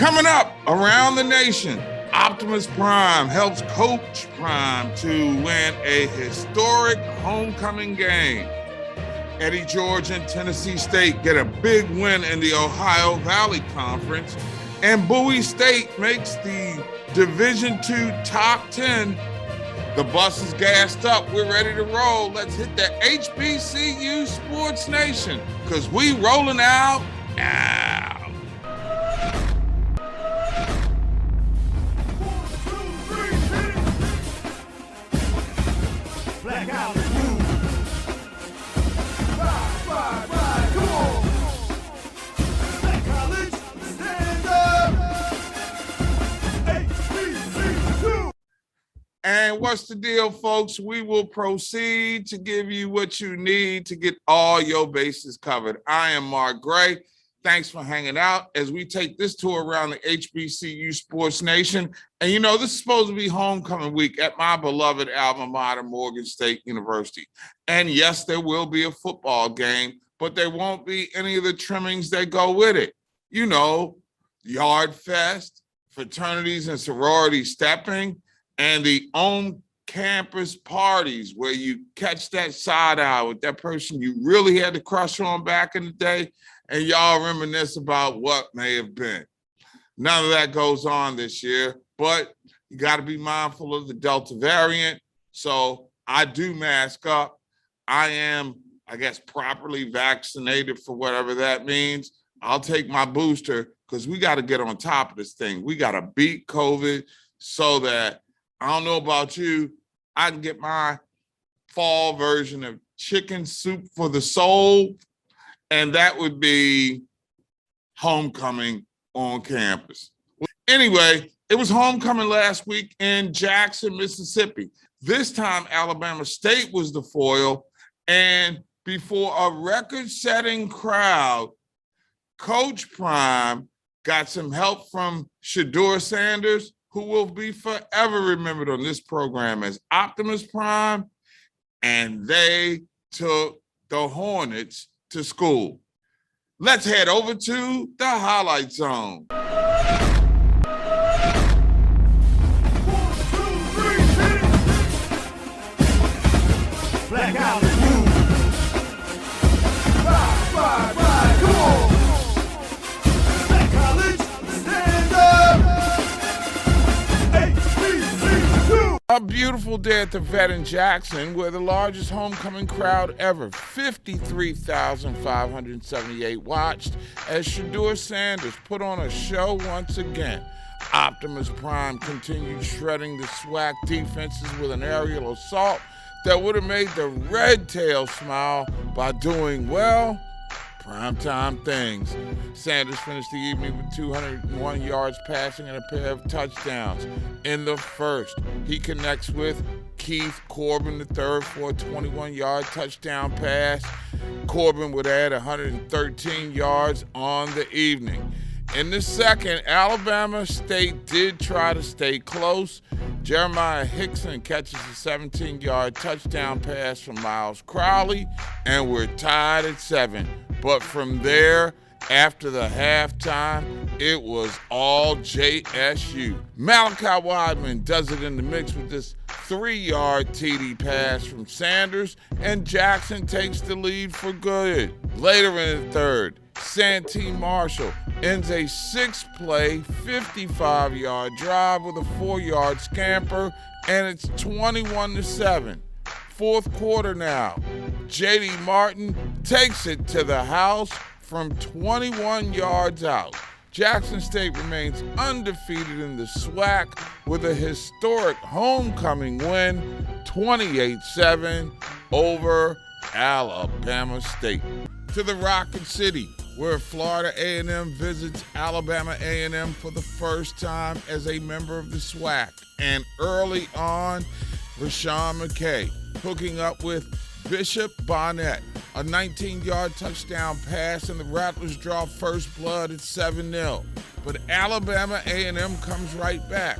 Coming up around the nation, Optimus Prime helps Coach Prime to win a historic homecoming game. Eddie George and Tennessee State get a big win in the Ohio Valley Conference, and Bowie State makes the Division II top 10. The bus is gassed up. We're ready to roll. Let's hit the HBCU Sports Nation, because we rolling out now. Black out and move. Ride, come on. Black College, stand up. HBCU. And what's the deal, folks? We will proceed to give you what you need to get all your bases covered. I am Mark Gray. Thanks for hanging out as we take this tour around the HBCU Sports Nation. And you know, this is supposed to be homecoming week at my beloved alma mater, Morgan State University. And yes, there will be a football game, but there won't be any of the trimmings that go with it. You know, yard fest, fraternities and sororities stepping, and the on-campus parties where you catch that side eye with that person you really had to crush on back in the day, and y'all reminisce about what may have been. None of that goes on this year, but you got to be mindful of the Delta variant. So I do mask up. I am, I guess, properly vaccinated for whatever that means. I'll take my booster because we got to get on top of this thing. We got to beat COVID so that, I don't know about you, I can get my fall version of chicken soup for the soul. And that would be homecoming on campus. Anyway, it was homecoming last week in Jackson, Mississippi. This time, Alabama State was the foil. And before a record-setting crowd, Coach Prime got some help from Shedeur Sanders, who will be forever remembered on this program as Optimus Prime. And they took the Hornets to school. Let's head over to the highlight zone. 1, 2, 3, hit it. Black out and move. Ride, come on. Black College, stand up. HBCU. A beautiful day at the Vet in Jackson, where the largest homecoming crowd ever, 53,578, watched as Shedeur Sanders put on a show once again. Optimus Prime continued shredding the SWAC defenses with an aerial assault that would have made the Red Tail smile by doing, well, primetime things. Sanders finished the evening with 201 yards passing and a pair of touchdowns. In the first, he connects with Keith Corbin III for a 21-yard touchdown pass. Corbin would add 113 yards on the evening. In the second, Alabama State did try to stay close. Jeremiah Hickson catches a 17-yard touchdown pass from Miles Crowley, and we're tied at 7. But from there, after the halftime, it was all JSU. Malachi Wideman does it in the mix with this 3-yard TD pass from Sanders, and Jackson takes the lead for good. Later in the third, Santee Marshall ends a 6-play, 55-yard drive with a 4-yard scamper, and it's 21-7. Fourth quarter now. J.D. Martin takes it to the house from 21 yards out. Jackson State remains undefeated in the SWAC with a historic homecoming win, 28-7 over Alabama State. To the Rocket City, where Florida A&M visits Alabama A&M for the first time as a member of the SWAC. And early on, Rashawn McKay hooking up with Bishop Bonnet. A 19-yard touchdown pass, and the Rattlers draw first blood at 7-0. But Alabama A&M comes right back.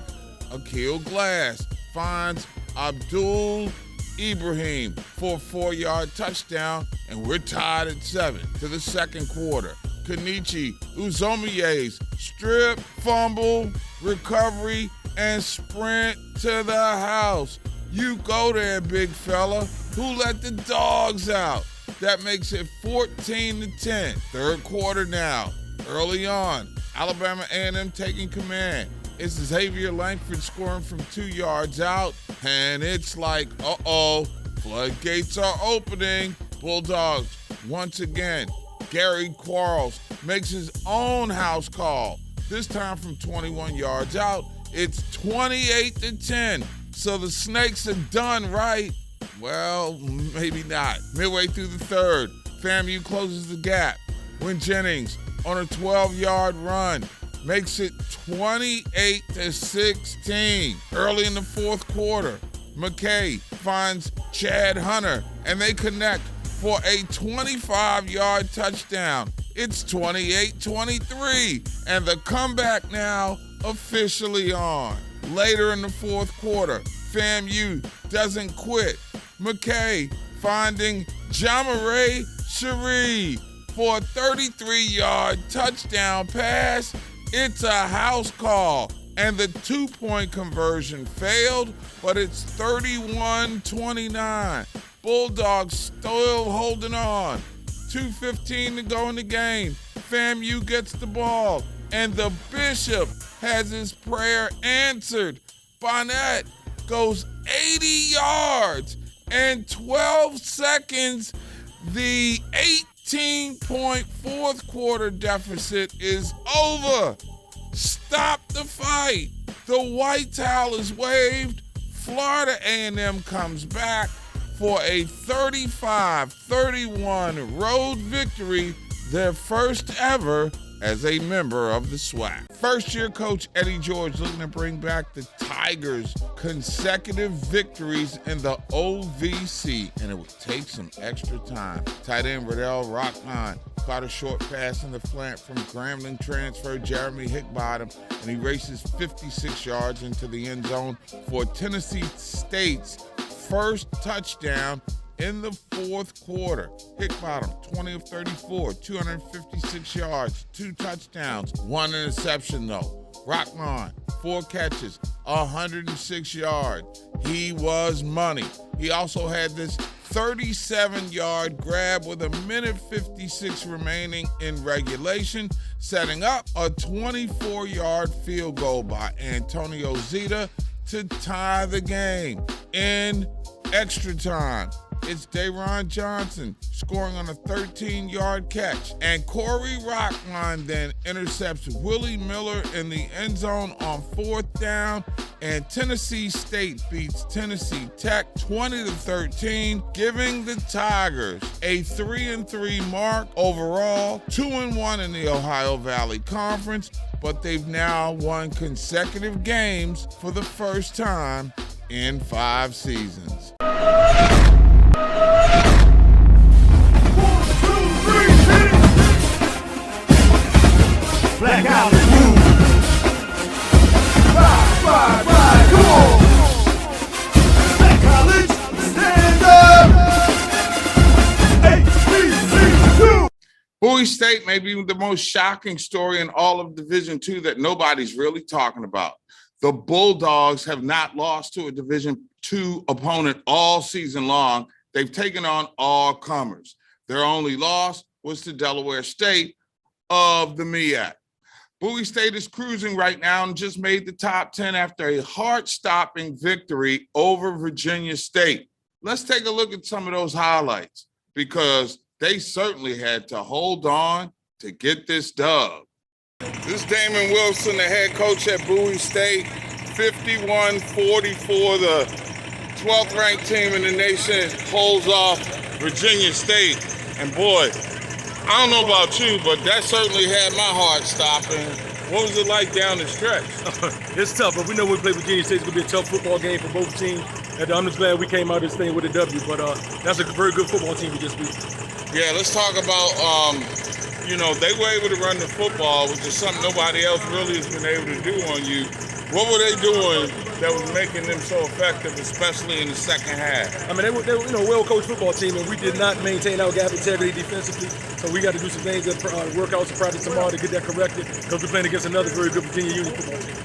Akil Glass finds Abdul Ibrahim for a 4-yard touchdown, and we're tied at 7 to the second quarter. Kenichi Uzomie's strip, fumble, recovery, and sprint to the house. You go there, big fella. Who let the dogs out? That makes it 14-10. Third quarter now. Early on, Alabama A&M taking command. It's Xavier Langford scoring from 2 yards out, and it's like, floodgates are opening. Bulldogs, once again, Gary Quarles makes his own house call. This time from 21 yards out, it's 28-10. So the Snakes are done, right? Well, maybe not. Midway through the third, FAMU closes the gap when Jennings, on a 12-yard run, makes it 28-16. Early in the fourth quarter, McKay finds Chad Hunter, and they connect for a 25-yard touchdown. It's 28-23, and the comeback now officially on. Later in the fourth quarter, FAMU doesn't quit. McKay finding Jamaray Cherie for a 33-yard touchdown pass. It's a house call, and the two-point conversion failed, but it's 31-29. Bulldogs still holding on. 2:15 to go in the game. FAMU gets the ball, and the Bishop has his prayer answered. Bonnet goes 80 yards and 12 seconds. The 18-point fourth quarter deficit is over. Stop the fight. The white towel is waved. Florida A&M comes back for a 35-31 road victory, their first ever as a member of the SWAC. First-year coach Eddie George looking to bring back the Tigers' consecutive victories in the OVC, and it would take some extra time. Tight end Riddell Rockman caught a short pass in the flank from Grambling transfer Jeremy Hickbottom, and he races 56 yards into the end zone for Tennessee State's first touchdown in the fourth quarter. Hickbottom, 20 of 34, 256 yards, 2 touchdowns, 1 interception though. Rockman, 4 catches, 106 yards. He was money. He also had this 37-yard grab with 1:56 remaining in regulation, setting up a 24-yard field goal by Antonio Zeta to tie the game. In extra time, it's Dayron Johnson scoring on a 13-yard catch. And Corey Rockman then intercepts Willie Miller in the end zone on 4th down. And Tennessee State beats Tennessee Tech 20-13, giving the Tigers a 3-3 mark overall, 2-1 in the Ohio Valley Conference, but they've now won consecutive games for the first time in 5 seasons. 1, 2, 3, hit it! Black College move. Ride, come on! Black College, stand up! HBCU! Bowie State may be the most shocking story in all of Division II that nobody's really talking about. The Bulldogs have not lost to a Division II opponent all season long. They've taken on all comers. Their only loss was to Delaware State of the MEAC. Bowie State is cruising right now and just made the top 10 after a heart-stopping victory over Virginia State. Let's take a look at some of those highlights because they certainly had to hold on to get this dub. This is Damon Wilson, the head coach at Bowie State, 51-44, the 12th ranked team in the nation holds off Virginia State. And boy, I don't know about you, but that certainly had my heart stopping. What was it like down the stretch? It's tough, but we know we play Virginia State. It's going to be a tough football game for both teams. And I'm just glad we came out of this thing with a W, but that's a very good football team we just beat. Yeah, let's talk about, they were able to run the football, which is something nobody else really has been able to do on you. What were they doing that was making them so effective, especially in the second half? I mean, they were well-coached football team, and we did not maintain our gap integrity defensively. So we got to do some things that workouts and practice tomorrow to get that corrected, because we're playing against another very good Virginia Union football team.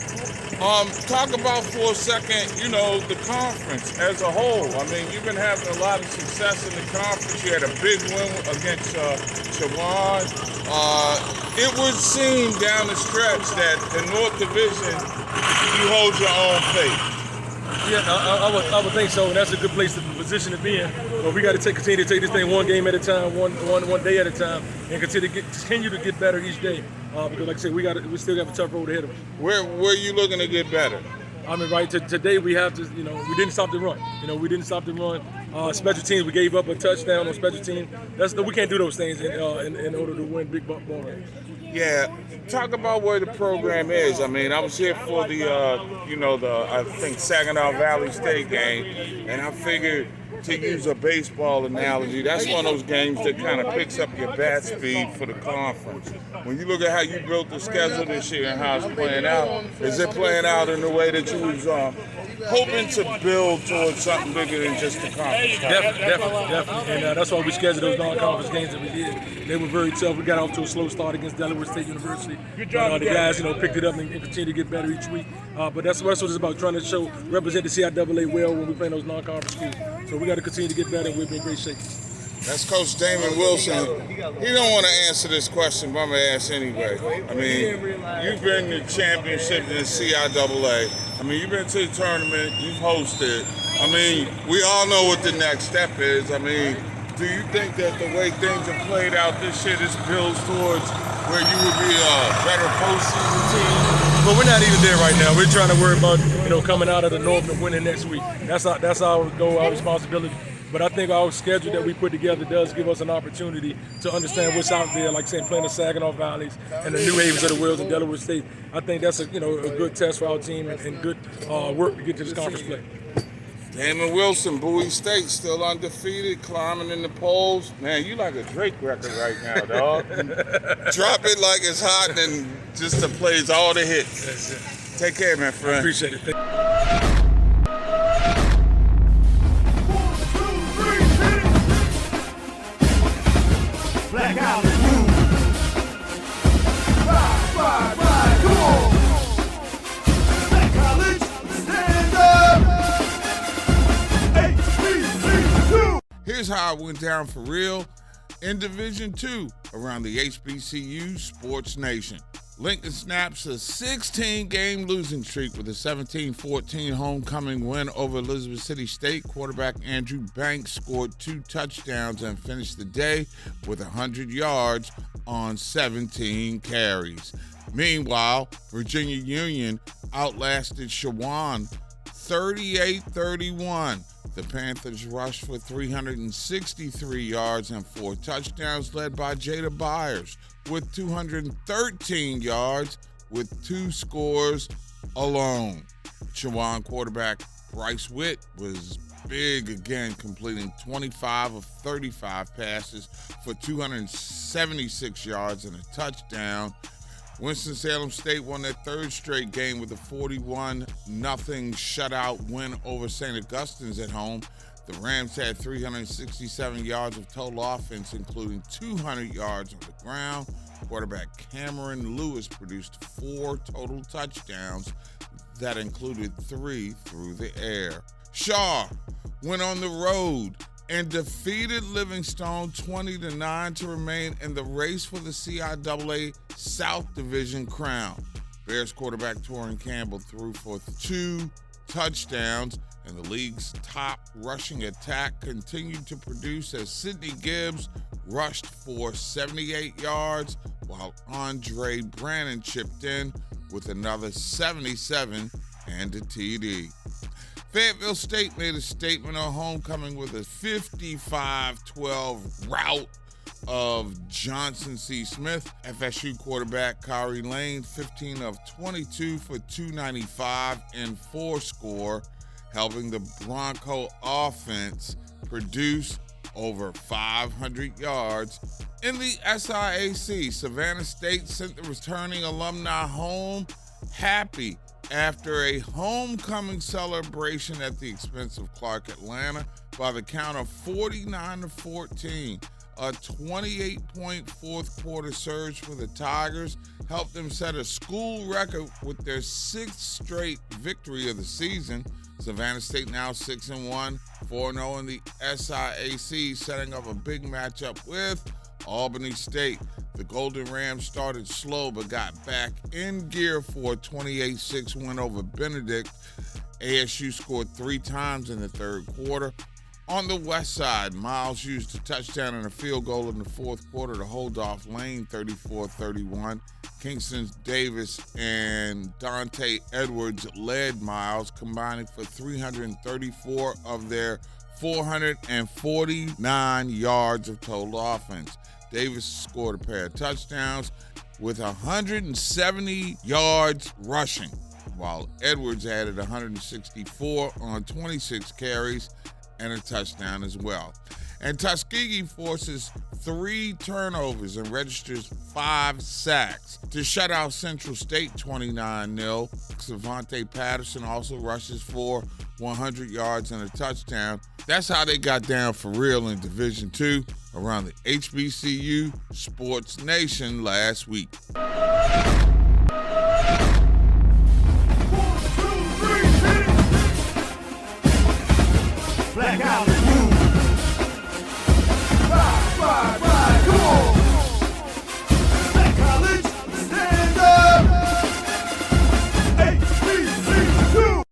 Talk about for a second, the conference as a whole. I mean, you've been having a lot of success in the conference. You had a big win against Shawan. It would seem down the stretch that the North Division, you hold your own fate. Yeah, I would think so, and that's a good position to be in. But we got to continue to take this thing one game at a time, one day at a time, and continue to get better each day. Because, like I said, we still got a tough road ahead of us. Where are you looking to get better? I mean, right today we have to, we didn't stop the run. We didn't stop the run. Special teams, we gave up a touchdown on special teams. We can't do those things in order to win big ball games. Yeah, talk about where the program is. I mean, I was here for the I think Saginaw Valley State game, and I figured, to use a baseball analogy, that's one of those games that kind of picks up your bat speed for the conference. When you look at how you built the schedule this year and how it's playing out, is it playing out in the way that you was hoping to build towards something bigger than just the conference? Definitely. And that's why we scheduled those non-conference games that we did. They were very tough. We got off to a slow start against Delaware State University. The guys, picked it up and continue to get better each week. But that's what it's about, trying to represent the CIAA well when we play those non-conference schools. So we got to continue to get better, and we'll be in great shape. That's Coach Damon Wilson. He don't want to answer this question, but I'm going to ask anyway. I mean, you've been to championship in the CIAA. I mean, you've been to the tournament, you've hosted. I mean, we all know what the next step is. I mean, do you think that the way things have played out this year, this builds towards where you would be a better postseason team? But we're not even there right now. We're trying to worry about, coming out of the North and winning next week. That's our goal, our responsibility. But I think our schedule that we put together does give us an opportunity to understand what's out there, like saying playing the Saginaw Valleys and the New Havens of the world in Delaware State. I think that's a good test for our team and good work to get to this conference play. Damon Wilson, Bowie State, still undefeated, climbing in the polls. Man, you like a Drake record right now, dog. Drop it like it's hot and just plays all the hits. Take care, man, friend. I appreciate it. Black out and move. Ride, come on. Black College, stand up. HBCU. Here's how it went down for real in Division II around the HBCU Sports Nation. Lincoln snaps a 16-game losing streak with a 17-14 homecoming win over Elizabeth City State. Quarterback Andrew Banks scored 2 touchdowns and finished the day with 100 yards on 17 carries. Meanwhile, Virginia Union outlasted Shawan 38-31. The Panthers rushed for 363 yards and 4 touchdowns, led by Jada Byers with 213 yards with 2 scores alone. Shawan quarterback Bryce Witt was big again, completing 25 of 35 passes for 276 yards and a touchdown. Winston-Salem State won their 3rd straight game with a 41-0 shutout win over St. Augustine's at home. The Rams had 367 yards of total offense, including 200 yards on the ground. Quarterback Cameron Lewis produced 4 total touchdowns that included 3 through the air. Shaw went on the road and defeated Livingstone 20-9 to remain in the race for the CIAA South Division crown. Bears quarterback Torrin Campbell threw for 2 touchdowns, and the league's top rushing attack continued to produce as Sidney Gibbs rushed for 78 yards, while Andre Brannon chipped in with another 77 and a TD. Fayetteville State made a statement on homecoming with a 55-12 rout of Johnson C. Smith. FSU quarterback Kyrie Lane, 15 of 22 for 295 and 4 score, helping the Bronco offense produce over 500 yards. In the SIAC, Savannah State sent the returning alumni home happy after a homecoming celebration at the expense of Clark Atlanta by the count of 49-14. A 28-point fourth quarter surge for the Tigers helped them set a school record with their 6th straight victory of the season. Savannah State now 6-1, 4-0 in the SIAC, setting up a big matchup with Albany State. The Golden Rams started slow but got back in gear for a 28-6 win over Benedict. ASU scored 3 times in the third quarter. On the west side, Miles used a touchdown and a field goal in the fourth quarter to hold off Lane 34-31. Kingston Davis and Dante Edwards led Miles, combining for 334 of their 449 yards of total offense. Davis scored a pair of touchdowns with 170 yards rushing, while Edwards added 164 on 26 carries and a touchdown as well. And Tuskegee forces 3 turnovers and registers 5 sacks to shut out Central State 29-0. Savante Patterson also rushes for 100 yards and a touchdown. That's how they got down for real in Division II around the HBCU Sports Nation last week. 1, 2, 3, hit it! Black out and move. Ride, come on! Black College, stand up! HBCU!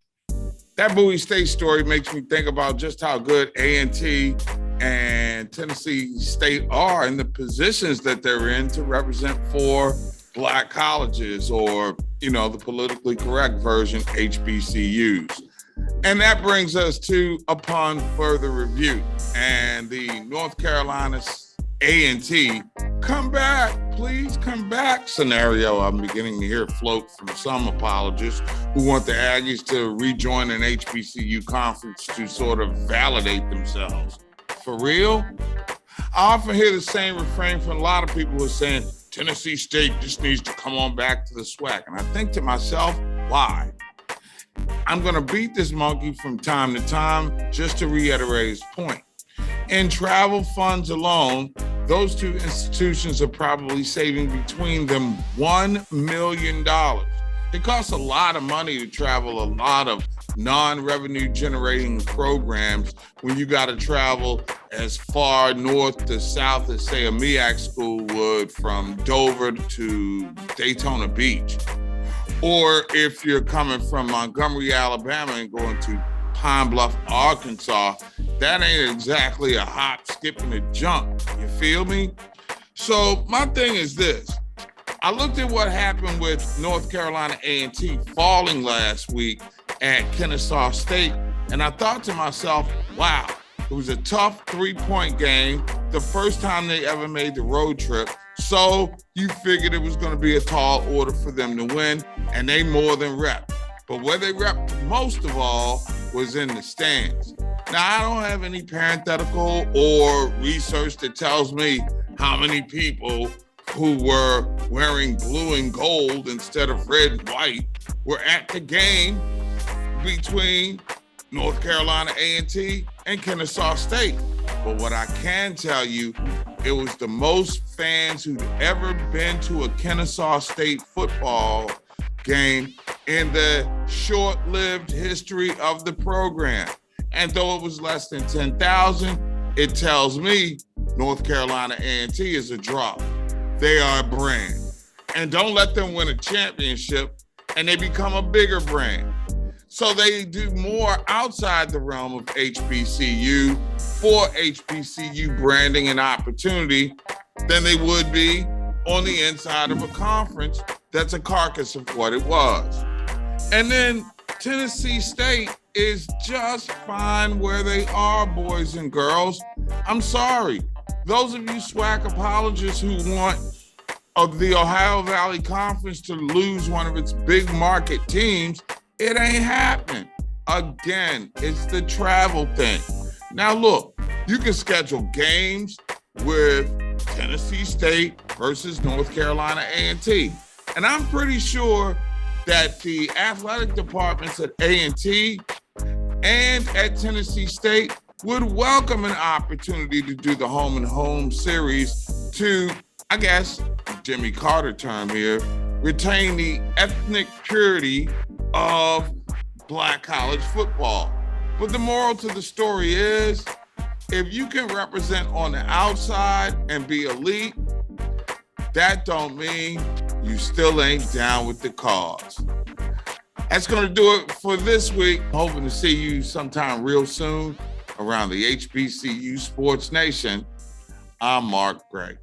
That Bowie State story makes me think about just how good A&T and Tennessee State are in the positions that they're in to represent 4 black colleges, or, the politically correct version, HBCUs. And that brings us to upon further review and the North Carolina A&T come back, please come back scenario I'm beginning to hear float from some apologists who want the Aggies to rejoin an HBCU conference to sort of validate themselves. For real? I often hear the same refrain from a lot of people who are saying Tennessee State just needs to come on back to the SWAC. And I think to myself, why? I'm going to beat this monkey from time to time just to reiterate his point. In travel funds alone, those 2 institutions are probably saving between them $1 million. It costs a lot of money to travel a lot of non-revenue generating programs when you got to travel as far north to south as, say, a MEAC school would from Dover to Daytona Beach. Or if you're coming from Montgomery, Alabama and going to Pine Bluff, Arkansas, that ain't exactly a hop, skip, and a jump. You feel me? So my thing is this. I looked at what happened with North Carolina A&T falling last week at Kennesaw State, and I thought to myself, wow, it was a tough 3-point game, the first time they ever made the road trip. So you figured it was going to be a tall order for them to win, and they more than repped. But where they repped most of all was in the stands. Now, I don't have any parenthetical or research that tells me how many people who were wearing blue and gold instead of red and white were at the game between North Carolina A&T and Kennesaw State. But what I can tell you, it was the most fans who'd ever been to a Kennesaw State football game in the short-lived history of the program. And though it was less than 10,000, it tells me North Carolina A&T is a draw. They are a brand. And don't let them win a championship and they become a bigger brand. So they do more outside the realm of HBCU for HBCU branding and opportunity than they would be on the inside of a conference that's a carcass of what it was. And then Tennessee State is just fine where they are, boys and girls. I'm sorry. Those of you SWAC apologists who want the Ohio Valley Conference to lose one of its big market teams, it ain't happening. Again, it's the travel thing. Now look, you can schedule games with Tennessee State versus North Carolina A&T. And I'm pretty sure that the athletic departments at A&T and at Tennessee State would welcome an opportunity to do the home and home series to, I guess, Jimmy Carter term here, retain the ethnic purity of Black college football. But the moral to the story is, if you can represent on the outside and be elite, that don't mean you still ain't down with the cause. That's going to do it for this week. Hoping to see you sometime real soon around the HBCU Sports Nation. I'm Mark Gray.